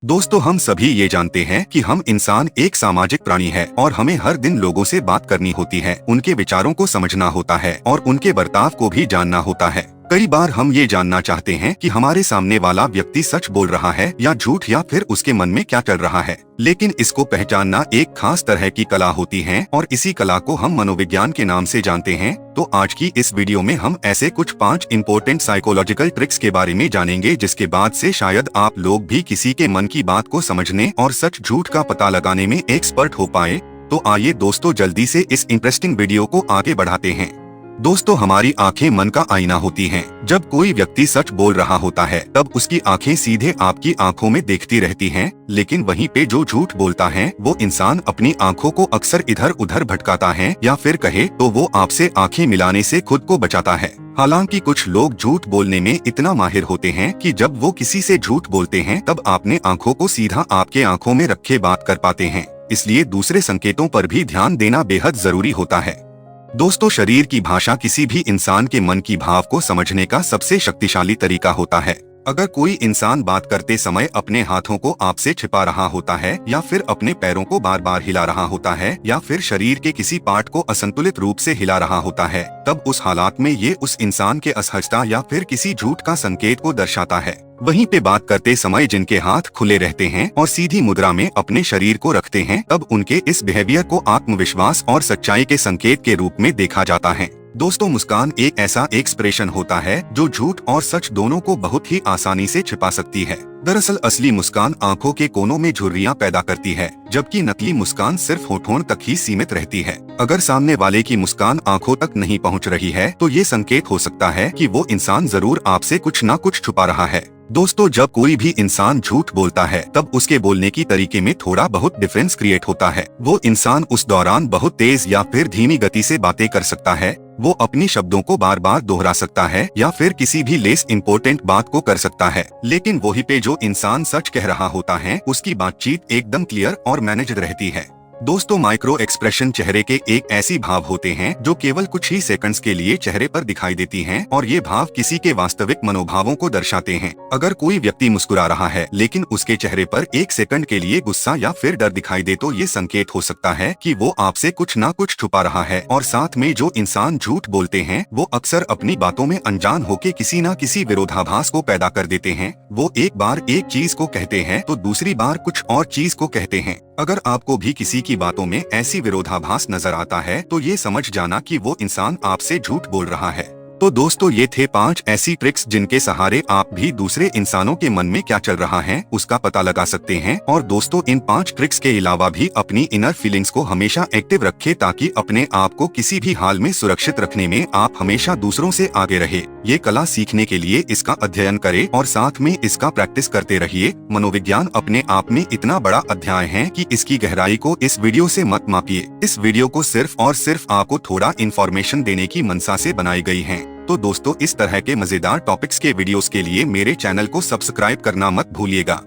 दोस्तों, हम सभी ये जानते हैं कि हम इंसान एक सामाजिक प्राणी है और हमें हर दिन लोगों से बात करनी होती है, उनके विचारों को समझना होता है और उनके बर्ताव को भी जानना होता है। कई बार हम ये जानना चाहते हैं कि हमारे सामने वाला व्यक्ति सच बोल रहा है या झूठ, या फिर उसके मन में क्या चल रहा है। लेकिन इसको पहचानना एक खास तरह की कला होती है और इसी कला को हम मनोविज्ञान के नाम से जानते हैं। तो आज की इस वीडियो में हम ऐसे कुछ 5 इम्पोर्टेंट साइकोलॉजिकल ट्रिक्स के बारे में जानेंगे, जिसके बाद से शायद आप लोग भी किसी के मन की बात को समझने और सच झूठ का पता लगाने में एक्सपर्ट हो पाए। तो आइए दोस्तों, जल्दी से इस इंटरेस्टिंग वीडियो को आगे बढ़ाते हैं। दोस्तों, हमारी आंखें मन का आईना होती हैं। जब कोई व्यक्ति सच बोल रहा होता है तब उसकी आंखें सीधे आपकी आंखों में देखती रहती हैं, लेकिन वहीं पे जो झूठ बोलता है वो इंसान अपनी आंखों को अक्सर इधर उधर भटकाता है, या फिर कहे तो वो आपसे आंखें मिलाने से खुद को बचाता है। हालांकि कुछ लोग झूठ बोलने में इतना माहिर होते हैं कि जब वो किसी से झूठ बोलते हैं तब अपने आंखों को सीधा आपके आंखों में रखे बात कर पाते हैं। इसलिए दूसरे संकेतों पर भी ध्यान देना बेहद जरूरी होता है। दोस्तों, शरीर की भाषा किसी भी इंसान के मन की भाव को समझने का सबसे शक्तिशाली तरीका होता है। अगर कोई इंसान बात करते समय अपने हाथों को आपसे छिपा रहा होता है, या फिर अपने पैरों को बार बार हिला रहा होता है, या फिर शरीर के किसी पार्ट को असंतुलित रूप से हिला रहा होता है, तब उस हालात में ये उस इंसान के असहजता या फिर किसी झूठ का संकेत को दर्शाता है। वहीं पे बात करते समय जिनके हाथ खुले रहते हैं और सीधी मुद्रा में अपने शरीर को रखते हैं, तब उनके इस बिहेवियर को आत्मविश्वास और सच्चाई के संकेत के रूप में देखा जाता है। दोस्तों, मुस्कान एक ऐसा एक्सप्रेशन होता है जो झूठ और सच दोनों को बहुत ही आसानी से छिपा सकती है। दरअसल असली मुस्कान आंखों के कोनों में झुर्रियां पैदा करती है, जबकि नकली मुस्कान सिर्फ होठों तक ही सीमित रहती है। अगर सामने वाले की मुस्कान आंखों तक नहीं पहुंच रही है तो ये संकेत हो सकता है कि वो इंसान जरूर आपसे कुछ न कुछ छुपा रहा है। दोस्तों, जब कोई भी इंसान झूठ बोलता है तब उसके बोलने की तरीके में थोड़ा बहुत डिफरेंस क्रिएट होता है। वो इंसान उस दौरान बहुत तेज या फिर धीमी गति से बातें कर सकता है, वो अपनी शब्दों को बार बार दोहरा सकता है, या फिर किसी भी लेस इम्पोर्टेंट बात को कर सकता है। लेकिन वहीं पे जो इंसान सच कह रहा होता है उसकी बातचीत एकदम क्लियर और मैनेज्ड रहती है। दोस्तों, माइक्रो एक्सप्रेशन चेहरे के एक ऐसी भाव होते हैं जो केवल कुछ ही सेकंड्स के लिए चेहरे पर दिखाई देती हैं, और ये भाव किसी के वास्तविक मनोभावों को दर्शाते हैं। अगर कोई व्यक्ति मुस्कुरा रहा है लेकिन उसके चेहरे पर एक सेकंड के लिए गुस्सा या फिर डर दिखाई दे तो ये संकेत हो सकता है कि वो आपसे कुछ ना कुछ छुपा रहा है। और साथ में जो इंसान झूठ बोलते हैं वो अक्सर अपनी बातों में अनजान होकर किसी न किसी विरोधाभास को पैदा कर देते हैं। वो एक बार एक चीज को कहते हैं तो दूसरी बार कुछ और चीज को कहते हैं। अगर आपको भी किसी की बातों में ऐसी विरोधाभास नजर आता है तो ये समझ जाना कि वो इंसान आपसे झूठ बोल रहा है। तो दोस्तों, ये थे 5 ऐसी ट्रिक्स जिनके सहारे आप भी दूसरे इंसानों के मन में क्या चल रहा है उसका पता लगा सकते हैं। और दोस्तों, इन 5 ट्रिक्स के अलावा भी अपनी इनर फीलिंग्स को हमेशा एक्टिव रखें, ताकि अपने आप को किसी भी हाल में सुरक्षित रखने में आप हमेशा दूसरों से आगे रहे। ये कला सीखने के लिए इसका अध्ययन करें और साथ में इसका प्रैक्टिस करते रहिए। मनोविज्ञान अपने आप में इतना बड़ा अध्याय है कि इसकी गहराई को इस वीडियो से मत मापिए। इस वीडियो को सिर्फ और सिर्फ आपको थोड़ा इन्फॉर्मेशन देने की मंशा से बनाई गई है। तो दोस्तों, इस तरह के मजेदार टॉपिक्स के वीडियोस के लिए मेरे चैनल को सब्सक्राइब करना मत भूलिएगा।